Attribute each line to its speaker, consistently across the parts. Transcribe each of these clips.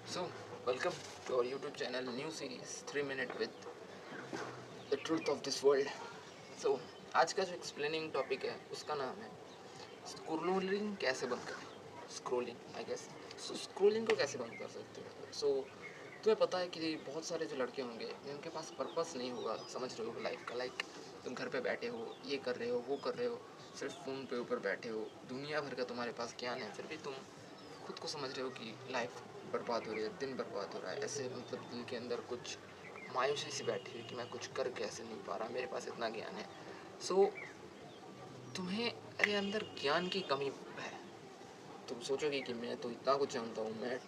Speaker 1: So, welcome to our YouTube channel, new series 3 minute with the truth of this world. So, आज का जो explaining topic है उसका नाम है स्क्रोलिंग कैसे बंद करें। Scrolling I guess. So scrolling को कैसे बंद कर सकते हो। सो तुम्हें पता है कि बहुत सारे जो लड़के होंगे जिनके पास पर्पस नहीं होगा, समझ रहे हो लाइफ का। लाइक तुम घर पे बैठे हो, ये कर रहे हो, वो कर रहे हो, सिर्फ फ़ोन पे ऊपर बैठे हो, दुनिया भर का तुम्हारे पास ज्ञान है, फिर भी तुम खुद को समझ रहे हो कि लाइफ बर्बाद हो रही है, दिन बर्बाद हो रहा है। ऐसे मतलब दिल के अंदर कुछ मायूसी सी बैठी हुई कि मैं कुछ कर कैसे नहीं पा रहा, मेरे पास इतना ज्ञान है। सो तुम्हें अरे अंदर ज्ञान की कमी है। तुम सोचोगे कि मैं तो इतना कुछ जानता हूँ,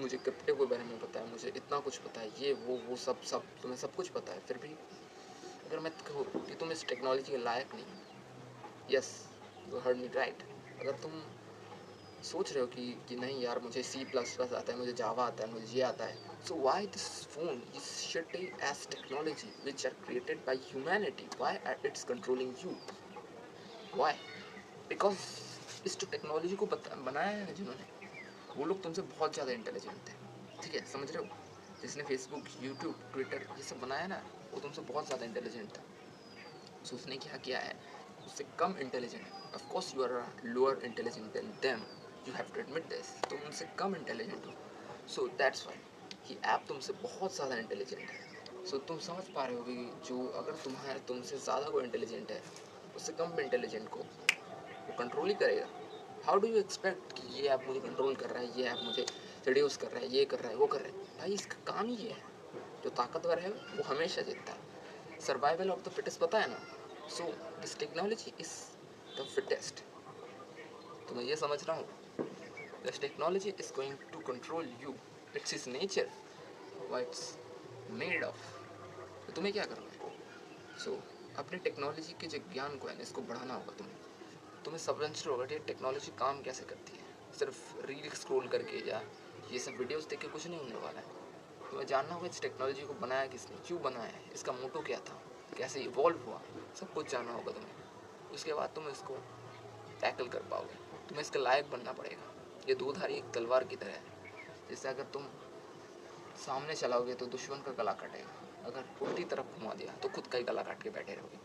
Speaker 1: मुझे क्रिप्टो के बारे में पता है, मुझे इतना कुछ पता है, ये वो सब तुम्हें सब कुछ पता है, फिर भी अगर मैं कहूँ कि तुम इस टेक्नोलॉजी के लायक नहीं हो, yes you heard me right. अगर तुम सोच रहे हो कि नहीं यार, मुझे C++ आता है, मुझे जावा आता है, मुझे ये आता है, so why this phone is shitty as technology which are created by humanity, why it's controlling you, why? Because इस जो टेक्नोलॉजी को बनाया है ना जिन्होंने, वो लोग तुमसे बहुत ज़्यादा इंटेलिजेंट थे। ठीक है, समझ रहे हो? जिसने फेसबुक, यूट्यूब, ट्विटर ये सब बनाया ना, वो तुमसे बहुत ज़्यादा इंटेलिजेंट था। सो उसने क्या किया है, उससे कम intelligent, of course you are lower intelligent than them, you have to admit this, तुम उनसे कम इंटेलिजेंट हो। सो दैट्स वाई कि ऐप तुमसे बहुत ज़्यादा इंटेलिजेंट है। सो तुम समझ पा रहे हो कि जो अगर तुमसे ज़्यादा कोई इंटेलिजेंट है, उससे कम इंटेलिजेंट को वो कंट्रोल ही करेगा। हाउ डू यू एक्सपेक्ट कि ये ऐप मुझे कंट्रोल कर रहा है, ये ऐप मुझे रिड्यूस कर रहा है, ये कर रहा है, वो कर रहा है? भाई इसका काम ही ये है, जो ताकतवर है वो हमेशा जीतता है। सर्वाइवल ऑफ द फिटेस्ट, पता है ना? So this technology is the fittest. तो मैं ये समझ रहा हूँ, this technology is going to control you, it's is nature, what it's made of. तो तुम्हें क्या करना है? सो अपने टेक्नोलॉजी के जो ज्ञान को है ना, इसको बढ़ाना होगा। तुम्हें समझ होगा कि टेक्नोलॉजी काम कैसे करती है। सिर्फ रील स्क्रॉल करके या ये सब वीडियोस देख के कुछ नहीं होने वाला है। तुम्हें जानना होगा इस टेक्नोलॉजी को बनाया किसने, क्यों बनाया है, इसका मोटो क्या था, कैसे इवॉल्व हुआ, सब कुछ जानना होगा तुम्हें। उसके बाद तुम इसको टैकल कर पाओगे, तुम्हें इसके लायक बनना पड़ेगा। ये दो धारी एक तलवार की तरह है, जिससे अगर तुम सामने चलाओगे तो दुश्मन का गला काटेगा, अगर उल्टी तरफ घुमा दिया तो खुद का ही गला काट के बैठे रहोगे।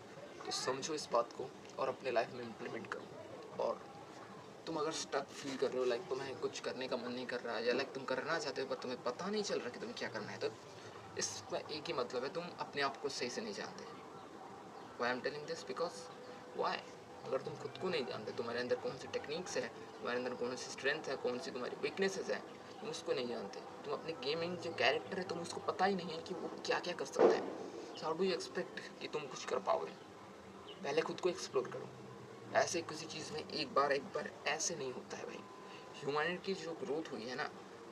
Speaker 1: तो समझो इस बात को और अपने लाइफ में इम्प्लीमेंट करो। और तुम अगर स्टक फील कर रहे हो, लाइक तुम्हें कुछ करने का मन नहीं कर रहा है, या लाइक तुम करना चाहते हो पर तुम्हें पता नहीं चल रहा कि तुम्हें क्या करना है, तो इसका एक ही मतलब है, तुम अपने आप को सही से नहीं जानते। Why am telling this, because why, अगर तुम खुद को नहीं जानते, तुम्हारे अंदर कौन सी टेक्निक्स है, तुम्हारे अंदर कौन सी स्ट्रेंथ है, कौन सी तुम्हारी वीकनेसेस है, तुम उसको नहीं जानते, तुम अपने गेमिंग जो कैरेक्टर है तुम उसको पता ही नहीं है कि वो क्या क्या कर सकता है, so how do you expect कि तुम कुछ कर पाओगे? पहले खुद को एक्सप्लोर करो। ऐसे किसी चीज़ में एक बार ऐसे नहीं होता है भाई। ह्यूमैनिटी की जो ग्रोथ हुई है ना,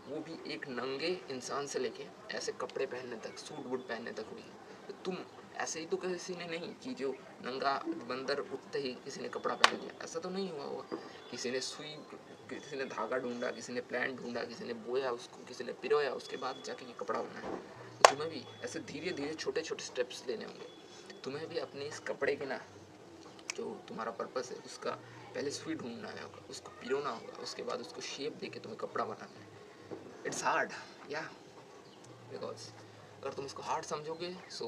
Speaker 1: वो भी एक नंगे इंसान से लेके ऐसे कपड़े पहनने तक, सूट वूट पहनने तक हुई है। तो तुम ऐसे ही तो किसी ने नहीं कि जो नंगा बंदर उठते ही किसी ने कपड़ा पहन लिया, ऐसा तो नहीं हुआ होगा। किसी ने सुई, किसी ने धागा ढूंढा, किसी ने प्लान ढूंढा, किसी ने बोया उसको, किसी ने पिरोया, उसके बाद जाके ये कपड़ा बना है। तो तुम्हें भी ऐसे धीरे धीरे छोटे छोटे स्टेप्स लेने होंगे। तुम्हें भी अपने इस कपड़े के ना, जो तुम्हारा पर्पस है उसका पहले सुई ढूंढना है, उसको पिरोना होगा, उसके बाद उसको शेप देके तुम्हें कपड़ा बनाना है। इट्स हार्ड, या बिकॉज अगर तुम इसको हार्ड समझोगे, सो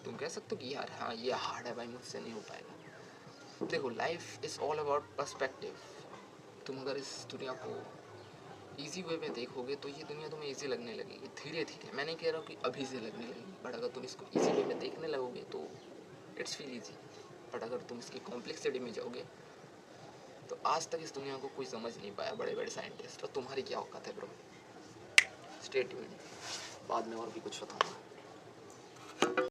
Speaker 1: तुम कह सकते हो कि यार हाँ ये हार्ड है भाई, मुझसे नहीं हो पाएगा। देखो, life is all about perspective. तुम अगर इस दुनिया को ईजी वे में देखोगे तो ये दुनिया तुम्हें ईजी लगने लगेगी धीरे धीरे। मैं नहीं कह रहा हूँ कि अभी से लगने लगेगी, बट अगर तुम इसको ईजी वे में देखने लगोगे तो इट्स फील ईजी। बट अगर तुम इसकी कॉम्प्लेक्सिटी में जाओगे तो आज तक इस दुनिया को कोई समझ नहीं पाया, बड़े बड़े साइंटिस्ट। तो तुम्हारी क्या औकात है ब्रो? स्टे ट्यून्ड, बाद में और भी कुछ बताऊंगा।